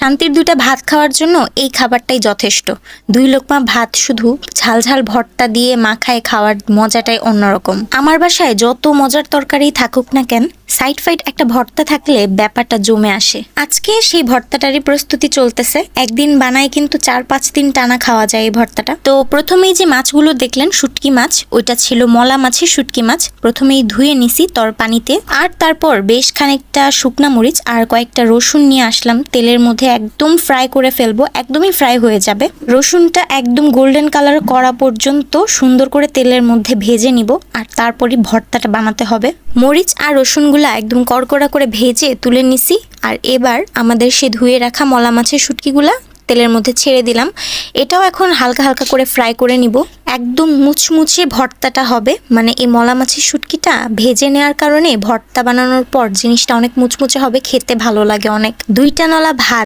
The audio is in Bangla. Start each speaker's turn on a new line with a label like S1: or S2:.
S1: শান্তির দুইটা ভাত খাওয়ার জন্য এই খাবারটাই যথেষ্ট। 2 লোকমা ভাত শুধু ঝাল ঝাল ভর্তা দিয়ে মাখায় খাওয়ার মজাটাই অন্যরকম। আমার বাসায় যত মজার তরকারি থাকুক না কেন, সাইড ফাইড একটা ভর্তা থাকলে ব্যাপারটা জমে আসে। আজকে সেই ভর্তাটারই প্রস্তুতি চলতেছে। একদিন বানায় কিন্তু 4-5 দিন টানা খাওয়া যায় এই ভর্তাটা। তো প্রথমেই যে মাছগুলো দেখলেন শুটকি মাছ, ওইটা ছিল মলা মাছের শুটকি মাছ। প্রথমেই ধুয়ে নিছি তর পানিতে, আর তারপর বেশ খানিকটা শুকনা মরিচ আর কয়েকটা রসুন নিয়ে আসলাম। তেলের মধ্যে একদম ফ্রাই করে ফেলবো, একদমই ফ্রাই হয়ে যাবে। রসুনটা একদম গোল্ডেন কালার করা পর্যন্ত সুন্দর করে তেলের মধ্যে ভেজে নিব, আর তারপরই ভর্তাটা বানাতে হবে। মরিচ আর রসুনগুলা একদম কড়কড়া করে ভেজে তুলে নিছি। আর এবার আমাদের সে ধুয়ে রাখা মলা মাছের শুটকিগুলা তেলের মধ্যে ছেড়ে দিলাম। এটাও এখন হালকা হালকা করে ফ্রাই করে নিব। একদম মুচমুচে ভর্তাটা হবে, মানে এই মলা মাছের শুটকিটা ভেজে নেওয়ার কারণে ভর্তা বানানোর পর জিনিসটা অনেক মুচমুচে হবে, খেতে ভালো লাগে অনেক। 2টা নলা ভাত